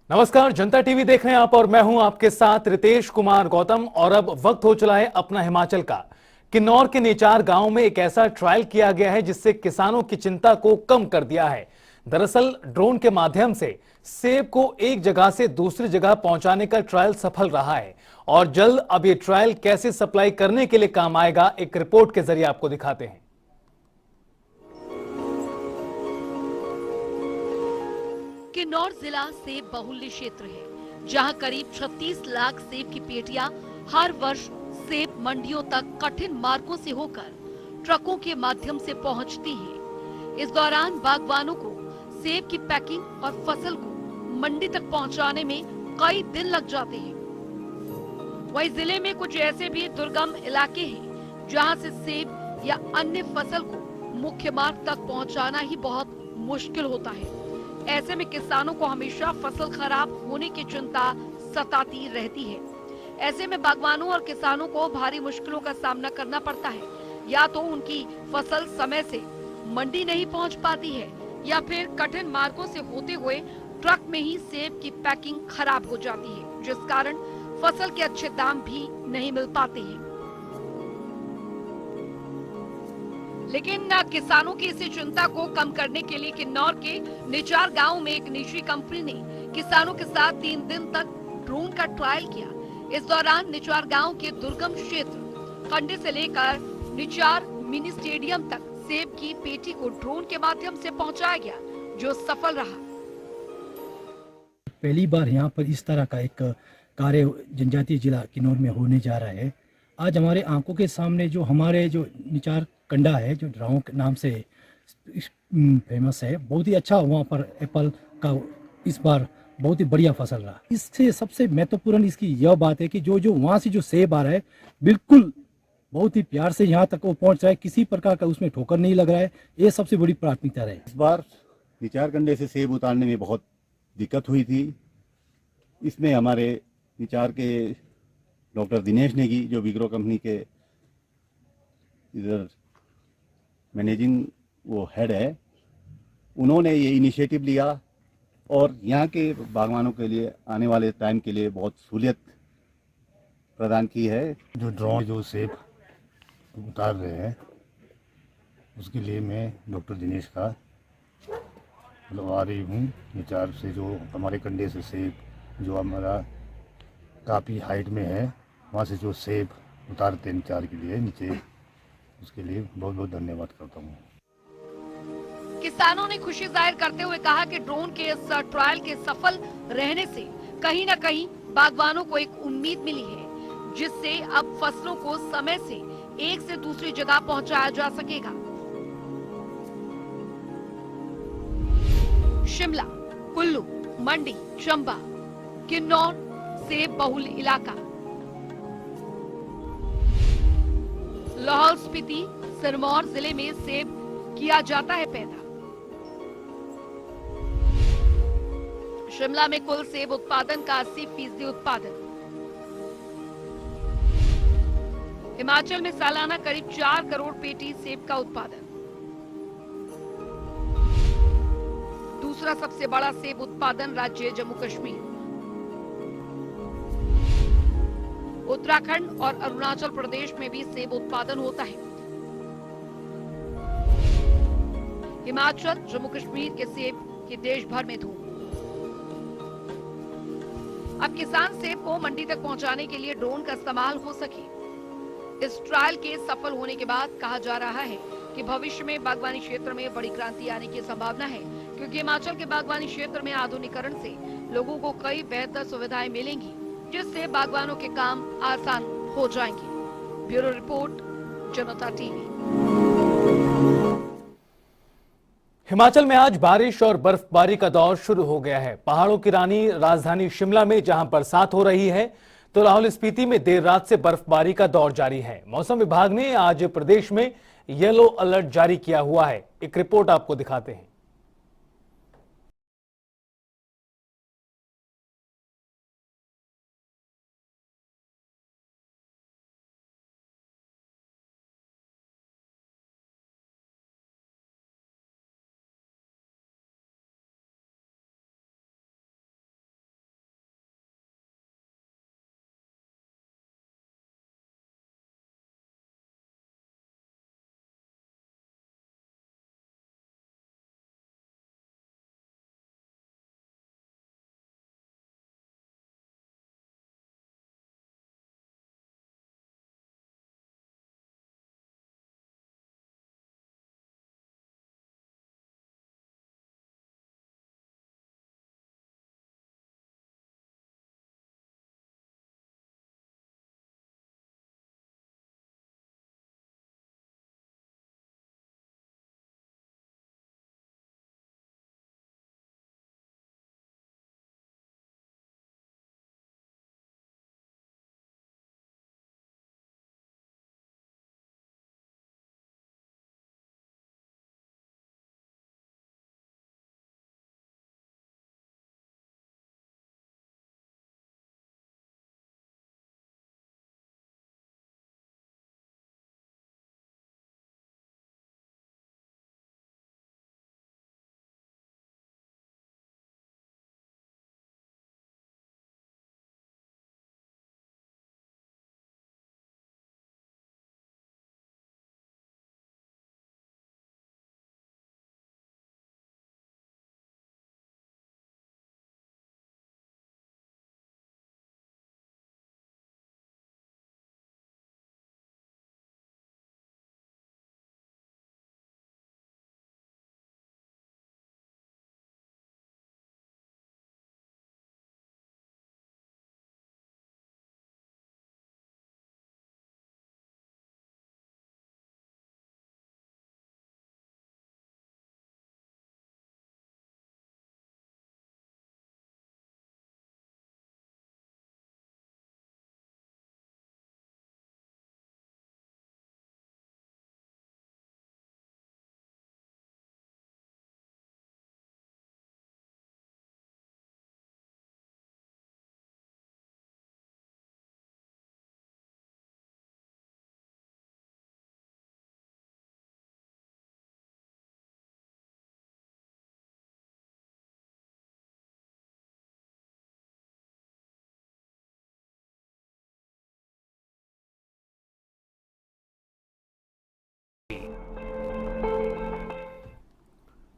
नमस्कार, जनता टीवी देख रहे हैं आप और मैं हूं आपके साथ रितेश कुमार गौतम। और अब वक्त हो चला है अपना हिमाचल का। किन्नौर के निचार गांव में एक ऐसा ट्रायल किया गया है जिससे किसानों की चिंता को कम कर दिया है। दरअसल ड्रोन के माध्यम से सेब को एक जगह से दूसरी जगह पहुंचाने का ट्रायल सफल रहा है और जल्द अब ये ट्रायल कैसे सप्लाई करने के लिए काम आएगा, एक रिपोर्ट के जरिए आपको दिखाते हैं। किन्नौर जिला सेब बहुल्य क्षेत्र है, जहां करीब 36 लाख सेब की पेटियां हर वर्ष सेब मंडियों तक कठिन मार्गों से होकर ट्रकों के माध्यम से पहुंचती हैं। इस दौरान बागवानों को सेब की पैकिंग और फसल को मंडी तक पहुंचाने में कई दिन लग जाते हैं। वहीं जिले में कुछ ऐसे भी दुर्गम इलाके हैं, जहां से सेब या अन्य फसल को मुख्य मार्ग तक पहुंचाना ही बहुत मुश्किल होता है। ऐसे में किसानों को हमेशा फसल खराब होने की चिंता सताती रहती है। ऐसे में बागवानों और किसानों को भारी मुश्किलों का सामना करना पड़ता है। या तो उनकी फसल समय से मंडी नहीं पहुंच पाती है, या फिर कठिन मार्गों से होते हुए ट्रक में ही सेब की पैकिंग खराब हो जाती है, जिस कारण फसल के अच्छे दाम भी नहीं मिल पाते हैं। लेकिन किसानों की इसी चिंता को कम करने के लिए किन्नौर के निचार गांव में एक निजी कंपनी ने किसानों के साथ 3 दिन तक ड्रोन का ट्रायल किया। इस दौरान निचार गांव के दुर्गम क्षेत्र कंडी से लेकर निचार मिनी स्टेडियम तक सेब की पेटी को ड्रोन के माध्यम से पहुंचाया गया, जो सफल रहा। पहली बार यहाँ पर इस तरह का एक कार्य जनजातीय जिला किन्नौर में होने जा रहा है। आज हमारे आंखों के सामने जो हमारे जो निचार कंडा है, जो ड्राओं के नाम से फेमस है, बहुत ही अच्छा वहाँ पर एप्पल का इस बार बहुत ही बढ़िया फसल रहा। इससे सबसे महत्वपूर्ण इसकी यह बात है कि जो जो वहाँ से जो सेब आ रहा है, बिल्कुल बहुत ही प्यार से यहाँ तक वो पहुँच रहा है, किसी प्रकार का उसमें ठोकर नहीं लग रहा है। ये सबसे बड़ी प्राथमिकता रहे। इस बार निचार कंडे से सेब उतारने में बहुत दिक्कत हुई थी। इसमें हमारे निचार के डॉक्टर दिनेश नेगी, जो विग्रो कंपनी के इधर मैनेजिंग वो हेड है, उन्होंने ये इनिशिएटिव लिया और यहाँ के बागवानों के लिए आने वाले टाइम के लिए बहुत सहूलियत प्रदान की है। जो ड्रोन जो सेब उतार रहे हैं, उसके लिए मैं डॉक्टर दिनेश का आ रही हूँ निचार से। जो हमारे कंडे से सेब जो हमारा काफ़ी हाइट में है, वहाँ से जो सेब उतारते हैं निचार के लिए नीचे, उसके लिए बहुत बहुत धन्यवाद करता हूँ। किसानों ने खुशी जाहिर करते हुए कहा कि ड्रोन के इस ट्रायल के सफल रहने से कहीं न कहीं बागवानों को एक उम्मीद मिली है, जिससे अब फसलों को समय से एक से दूसरी जगह पहुंचाया जा सकेगा। शिमला, कुल्लू, मंडी, चंबा, किन्नौर सेब बहुल्य इलाका, लाहौल स्पीति, सिरमौर जिले में सेब किया जाता है पैदा। शिमला में कुल सेब उत्पादन का 80% उत्पादन। हिमाचल में सालाना करीब 4 करोड़ पेटी सेब का उत्पादन। दूसरा सबसे बड़ा सेब उत्पादन राज्य जम्मू कश्मीर। उत्तराखंड और अरुणाचल प्रदेश में भी सेब उत्पादन होता है। हिमाचल, जम्मू कश्मीर के सेब की देश भर में धूम। अब किसान सेब को मंडी तक पहुंचाने के लिए ड्रोन का इस्तेमाल हो सके। इस ट्रायल के सफल होने के बाद कहा जा रहा है कि भविष्य में बागवानी क्षेत्र में बड़ी क्रांति आने की संभावना है, क्योंकि हिमाचल के बागवानी क्षेत्र में आधुनिकीकरण से लोगों को कई बेहतर सुविधाएं मिलेंगी, जिससे बागवानों के काम आसान हो जाएंगे। ब्यूरो रिपोर्ट, जनता टीवी। हिमाचल में आज बारिश और बर्फबारी का दौर शुरू हो गया है। पहाड़ों की रानी राजधानी शिमला में जहां बरसात हो रही है, तो लाहौल स्पीति में देर रात से बर्फबारी का दौर जारी है। मौसम विभाग ने आज प्रदेश में येलो अलर्ट जारी किया हुआ है। एक रिपोर्ट आपको दिखाते हैं।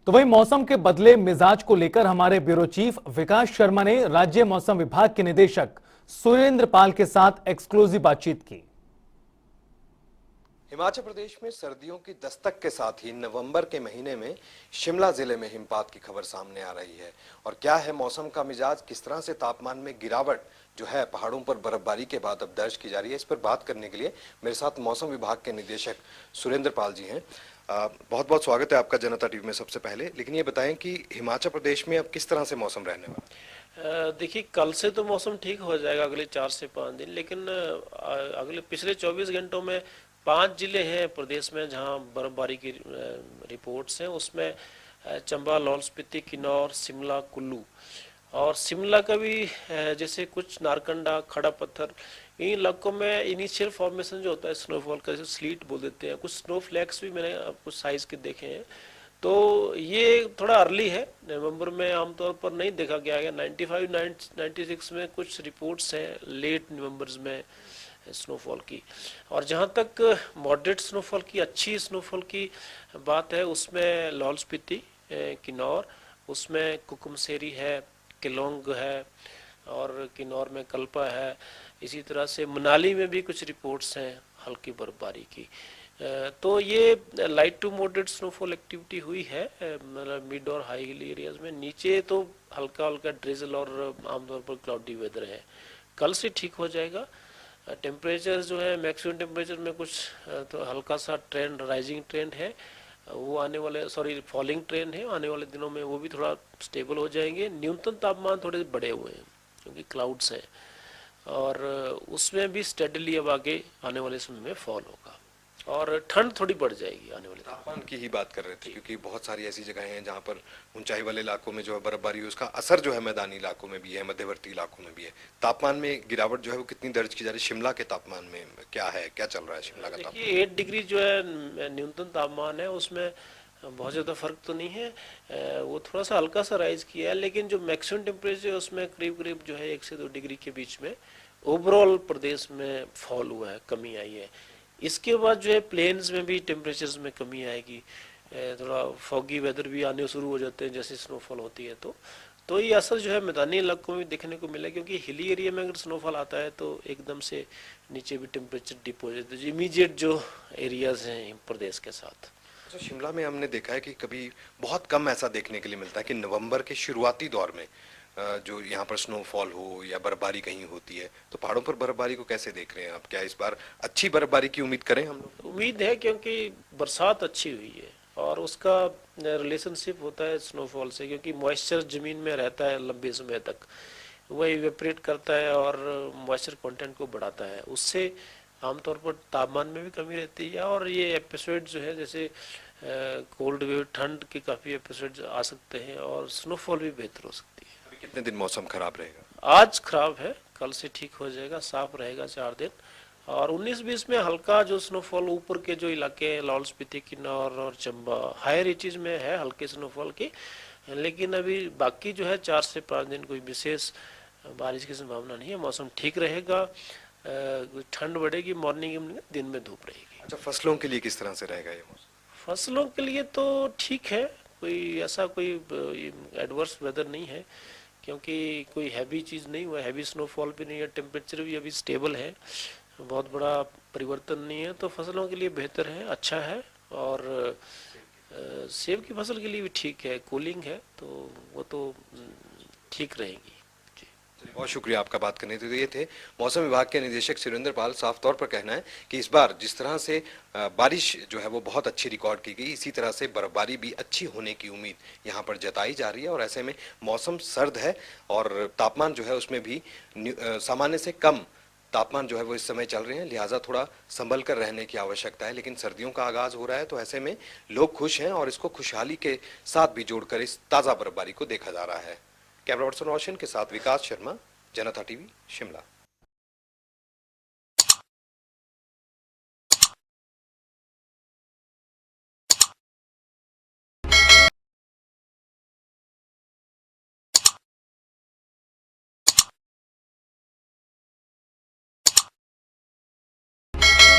तो वही मौसम के बदले मिजाज को लेकर हमारे ब्यूरो चीफ विकास शर्मा ने राज्य मौसम विभाग के निदेशक सुरेंद्र पाल के साथ एक्सक्लूसिव बातचीत की। हिमाचल प्रदेश में सर्दियों की दस्तक के साथ ही नवंबर के महीने में शिमला जिले में हिमपात की खबर सामने आ रही है। और क्या है मौसम का मिजाज, किस तरह से तापमान में गिरावट जो है पहाड़ों पर बर्फबारी के बाद अब दर्ज की जा रही है, इस पर बात करने के लिए मेरे साथ मौसम विभाग के निदेशक सुरेंद्र पाल जी हैं। बहुत बहुत स्वागत है आपका जनता टीवी में। सबसे पहले लेकिन ये बताएं कि हिमाचल प्रदेश में अब किस तरह से मौसम रहने वाला है? देखिए, कल से तो मौसम ठीक हो जाएगा अगले 4 से 5 दिन, लेकिन अगले पिछले 24 घंटों में 5 जिले हैं प्रदेश में जहां बर्फबारी की रिपोर्ट्स हैं। उसमें चंबा, लाहौल स्पीति, किन्नौर, शिमला, कुल्लू और शिमला का भी जैसे कुछ नारकंडा, खड़ा पत्थर, इन इलाकों में इनिशियल फॉर्मेशन जो होता है स्नोफॉल का, जैसे स्लीट बोल देते हैं, कुछ स्नोफ्लैक्स भी मैंने कुछ साइज के देखे हैं। तो ये थोड़ा अर्ली है, नवंबर में आमतौर पर नहीं देखा गया है। 95-96 में कुछ रिपोर्ट्स हैं लेट नवंबर में स्नोफॉल की। और जहाँ तक मॉडरेट स्नोफॉल की, अच्छी स्नोफॉल की बात है, उसमें लाहौल स्पीति, किन्नौर, उसमें कुकुमसेरी है, केलोंग है और किन्नौर में कल्पा है। इसी तरह से मनाली में भी कुछ रिपोर्ट्स हैं हल्की बर्फबारी की। तो ये light to moderate snowfall activity हुई है मतलब मिड और हाई हिल एरियाज में। नीचे तो हल्का हल्का ड्रिजल और आमतौर पर क्लाउडी वेदर है। कल से ठीक हो जाएगा। टेम्परेचर जो है मैक्सिमम टेम्परेचर में कुछ तो हल्का सा ट्रेंड, राइजिंग ट्रेंड है, वो आने वाले फॉलिंग ट्रेंड है, आने वाले दिनों में वो भी थोड़ा स्टेबल हो जाएंगे। न्यूनतम तापमान थोड़े बढ़े हुए हैं क्योंकि क्लाउड्स हैं और उसमें भी स्टेडली अब आगे आने वाले समय में फॉल होगा और ठंड थोड़ी बढ़ जाएगी आने वाले दिनों में। तापमान की ही बात कर रहे थे क्योंकि बहुत सारी ऐसी जगहें हैं जहाँ पर ऊंचाई वाले इलाकों में जो है बर्फबारी है, उसका असर जो है मैदानी इलाकों में भी है, मध्यवर्ती इलाकों में भी है। तापमान में गिरावट जो है वो कितनी दर्ज की जा रही है? शिमला के तापमान में क्या है, क्या चल रहा है शिमला का तापमान? देखिए 8 डिग्री जो है न्यूनतम तापमान है, उसमें बहुत ज़्यादा फर्क तो नहीं है। वो थोड़ा सा हल्का सा राइज किया है, लेकिन जो मैक्सिमम टेम्परेचर है उसमें करीब करीब जो है 1 से 2 डिग्री के बीच में ओवरऑल प्रदेश में फॉल हुआ है, कमी आई है। इसके बाद जो है प्लेन्स में भी टेम्परेचर्स में कमी आएगी, थोड़ा फॉगी वेदर भी आने शुरू हो जाते हैं जैसे स्नोफॉल होती है। तो ये असर जो है मैदानी इलाकों में देखने को मिला, क्योंकि हिली एरिया में अगर स्नोफॉल आता है तो एकदम से नीचे भी टेम्परेचर डिप हो जाता है, इमीडिएट जो एरियाज हैं प्रदेश के साथ। तो शिमला में हमने देखा है कि कभी बहुत कम ऐसा देखने के लिए मिलता है कि नवंबर के शुरुआती दौर में जो यहाँ पर स्नोफॉल हो या बर्फबारी कहीं होती है, तो पहाड़ों पर बर्फबारी को कैसे देख रहे हैं आप? क्या इस बार अच्छी बर्फबारी की उम्मीद करें हम लोग? उम्मीद है, क्योंकि बरसात अच्छी हुई है और उसका रिलेशनशिप होता है स्नोफॉल से, क्योंकि मॉइस्चर ज़मीन में रहता है लंबे समय तक, वह इवेपोरेट करता है और मॉइस्चर कंटेंट को बढ़ाता है। उससे आमतौर पर तापमान में भी कमी रहती है और ये एपिसोड जो है जैसे कोल्ड वेव, ठंड के काफ़ी एपिसोड आ सकते हैं और स्नोफॉल भी बेहतर हो सकती है। अभी कितने दिन मौसम खराब रहेगा? आज खराब है, कल से ठीक हो जाएगा, साफ रहेगा 4 दिन। और 19-20 में हल्का जो स्नोफॉल ऊपर के जो इलाके हैं लाहौल स्पीति, किन्नौर और चंबा, हायर रीचेज में है हल्के स्नोफॉल की, लेकिन अभी बाकी जो है 4 से 5 दिन कोई विशेष बारिश की संभावना नहीं है। मौसम ठीक रहेगा, ठंड बढ़ेगी, मॉर्निंग इवनिंग, दिन में धूप रहेगी। अच्छा, फसलों के लिए किस तरह से रहेगा ये मौसम? फसलों के लिए तो ठीक है, कोई ऐसा कोई एडवर्स वेदर नहीं है, क्योंकि कोई हैवी चीज़ नहीं हुआ, हैवी स्नोफॉल भी नहीं है, टेम्परेचर भी अभी स्टेबल है, बहुत बड़ा परिवर्तन नहीं है, तो फसलों के लिए बेहतर है, अच्छा है। और सेब की फसल के लिए भी ठीक है, कूलिंग है, तो वो तो ठीक रहेगी। बहुत शुक्रिया आपका बात करने के लिए। ये थे मौसम विभाग के निदेशक सुरेंद्र पाल। साफ तौर पर कहना है कि इस बार जिस तरह से बारिश जो है वो बहुत अच्छी रिकॉर्ड की गई, इसी तरह से बर्फबारी भी अच्छी होने की उम्मीद यहाँ पर जताई जा रही है। और ऐसे में मौसम सर्द है और तापमान जो है उसमें भी सामान्य से कम तापमान जो है वो इस समय चल रहे हैं, लिहाजा थोड़ा संभल कर रहने की आवश्यकता है। लेकिन सर्दियों का आगाज हो रहा है तो ऐसे में लोग खुश हैं और इसको खुशहाली के साथ भी जोड़कर इस ताज़ा बर्फबारी को देखा जा रहा है। कैमरा पर्सन रोशन के साथ विकास शर्मा, जनता टीवी, शिमला।